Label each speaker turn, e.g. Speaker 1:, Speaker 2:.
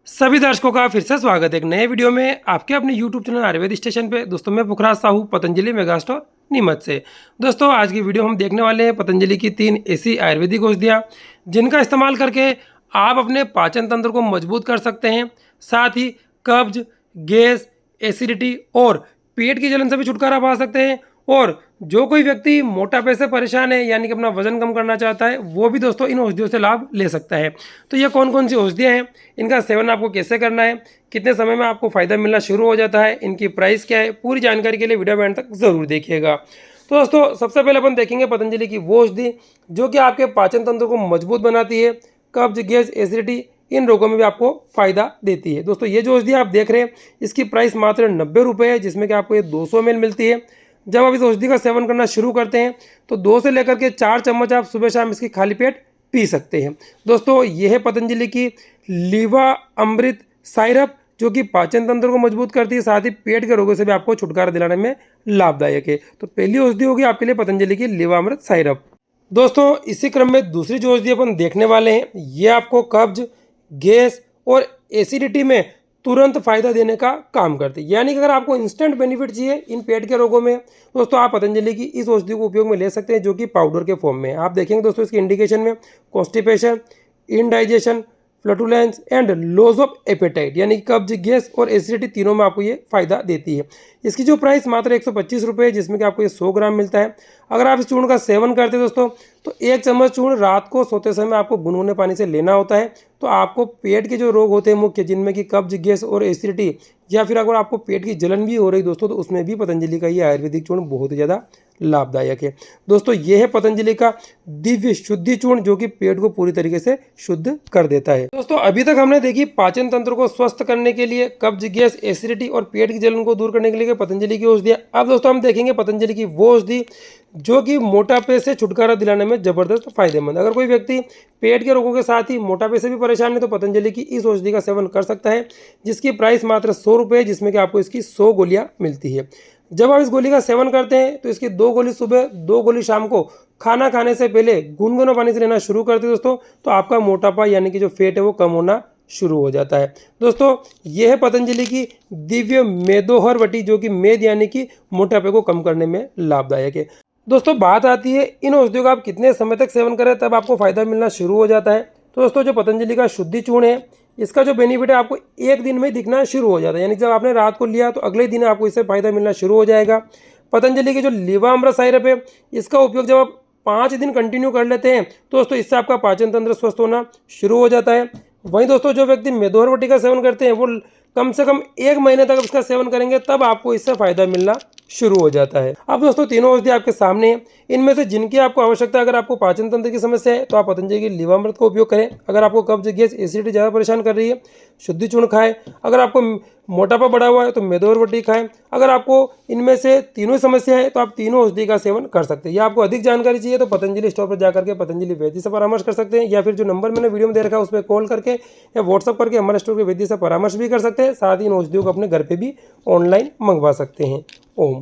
Speaker 1: सभी दर्शकों का फिर से स्वागत है एक नए वीडियो में आपके अपने YouTube चैनल आयुर्वेद स्टेशन पे। दोस्तों मैं पुखराज साहू पतंजलि मेगा स्टोर नीमच से। दोस्तों आज की वीडियो हम देखने वाले हैं पतंजलि की 3 ऐसी आयुर्वेदिक औषधियाँ जिनका इस्तेमाल करके आप अपने पाचन तंत्र को मजबूत कर सकते हैं, साथ ही कब्ज, गैस, एसिडिटी और पेट की जलन से भी छुटकारा पा सकते हैं। और जो कोई व्यक्ति मोटापे से परेशान है यानी कि अपना वजन कम करना चाहता है वो भी दोस्तों इन औषधियों से लाभ ले सकता है। तो ये कौन कौन सी औषधियाँ हैं, इनका सेवन आपको कैसे करना है, कितने समय में आपको फ़ायदा मिलना शुरू हो जाता है, इनकी प्राइस क्या है, पूरी जानकारी के लिए वीडियो एंड तक ज़रूर देखिएगा। तो दोस्तों सबसे पहले अपन देखेंगे पतंजलि की वो औषधि जो कि आपके पाचन तंत्र को मजबूत बनाती है, कब्ज, गैस, एसिडिटी इन रोगों में भी आपको फ़ायदा देती है। दोस्तों ये जो औषधि आप देख रहे हैं इसकी प्राइस मात्र 90 रुपये है, जिसमें कि आपको ये 200 ml मिलती है। जब आप इस औषधि का सेवन करना शुरू करते हैं तो 2 से लेकर के 4 चम्मच आप सुबह शाम इसकी खाली पेट पी सकते हैं। दोस्तों यह है पतंजलि की लीवा अमृत साइरप जो कि पाचन तंत्र को मजबूत करती है, साथ ही पेट के रोगों से भी आपको छुटकारा दिलाने में लाभदायक है। तो पहली औषधि होगी आपके लिए पतंजलि की लीवा अमृत साइरप। दोस्तों इसी क्रम में दूसरी जो औषधि अपन देखने वाले हैं ये आपको कब्ज, गैस और एसिडिटी में तुरंत फायदा देने का काम करती है। यानी कि अगर आपको इंस्टेंट बेनिफिट चाहिए इन पेट के रोगों में दोस्तों आप पतंजलि की इस औषधि को उपयोग में ले सकते हैं जो कि पाउडर के फॉर्म में है। आप देखेंगे दोस्तों इसकी इंडिकेशन में constipation, indigestion, flatulence and loss of appetite यानी कि कब्ज, गैस और एसिडिटी तीनों में आपको ये फायदा देती है। इसकी जो प्राइस मात्र 125 रुपये है, जिसमें कि आपको ये 100 ग्राम मिलता है। अगर आप इस चूर्ण का सेवन करते हैं दोस्तों तो 1 चम्मच चूर्ण रात को सोते समय आपको गुनगुने पानी से लेना होता है। तो आपको पेट के जो रोग होते हैं मुख्य, जिनमें कि कब्ज, गैस और एसिडिटी, या फिर अगर आपको पेट की जलन भी हो रही दोस्तों तो उसमें भी पतंजलि का ये आयुर्वेदिक चूर्ण बहुत ही ज़्यादा लाभदायक है। दोस्तों ये है पतंजलि का दिव्य शुद्धि चूर्ण जो कि पेट को पूरी तरीके से शुद्ध कर देता है। दोस्तों अभी तक हमने देखी पाचन तंत्र को स्वस्थ करने के लिए, कब्ज, गैस, एसिडिटी और पेट की जलन को दूर करने के लिए पतंजलि की औषधियाँ। अब दोस्तों हम देखेंगे पतंजलि की वो औषधि जो कि मोटापे से छुटकारा दिलाने में जबरदस्त फायदेमंद। अगर कोई व्यक्ति पेट के रोगों के साथ ही मोटापे से भी परेशान है तो पतंजलि की इस औषधि का सेवन कर सकता है, जिसकी प्राइस मात्र 100 रुपये, जिसमें कि आपको इसकी 100 गोलियाँ मिलती है। जब आप इस गोली का सेवन करते हैं तो इसकी 2 गोली सुबह, 2 गोली शाम को खाना खाने से पहले गुनगुना पानी से लेना शुरू करते हैं दोस्तों तो आपका मोटापा यानी कि जो फैट है वो कम होना शुरू हो जाता है। दोस्तों यह है पतंजलि की दिव्य मेदोहर वटी जो कि मेद यानी कि मोटापे को कम करने में लाभदायक है। दोस्तों बात आती है इन औषधियों का आप कितने समय तक सेवन करें तब आपको फायदा मिलना शुरू हो जाता है। तो दोस्तों जो पतंजलि का शुद्धि चूर्ण है इसका जो बेनिफिट है आपको 1 दिन में दिखना शुरू हो जाता है। यानी जब आपने रात को लिया तो अगले दिन आपको इससे फायदा मिलना शुरू हो जाएगा। पतंजलि की जो लीवा अमृत साइरप है इसका उपयोग जब आप 5 दिन कंटिन्यू कर लेते हैं तो दोस्तों इससे आपका पाचन तंत्र स्वस्थ होना शुरू हो जाता है। वहीं दोस्तों जो व्यक्ति मेदोहर वटी का सेवन करते हैं वो कम से कम 1 महीने तक इसका सेवन करेंगे तब आपको इससे फायदा मिलना शुरू हो जाता है। अब दोस्तों तीनों औषधि आपके सामने हैं, इनमें से जिनकी आपको आवश्यकता है, अगर आपको पाचन तंत्र की समस्या है तो आप पतंजलि की लीवामृत का उपयोग करें। अगर आपको कब्ज, गैस, एसिडिटी ज़्यादा परेशान कर रही है शुद्धि चूर्ण खाएं। अगर आपको मोटापा बढ़ा हुआ है तो मेदोहर वटी खाएं। अगर आपको इनमें से तीनों समस्या है तो आप तीनों औषधि का सेवन कर सकते हैं। या आपको अधिक जानकारी चाहिए तो पतंजलि स्टोर पर जाकर के पतंजलि वैद्य से परामर्श कर सकते हैं, या फिर जो नंबर मैंने वीडियो में दे रखा है उस पर कॉल करके या व्हाट्सअप करके हमारे स्टोर के वैद्य से परामर्श भी कर सकते हैं। साथ ही इन औषधियों को अपने घर पर भी ऑनलाइन मंगवा सकते हैं। ओम।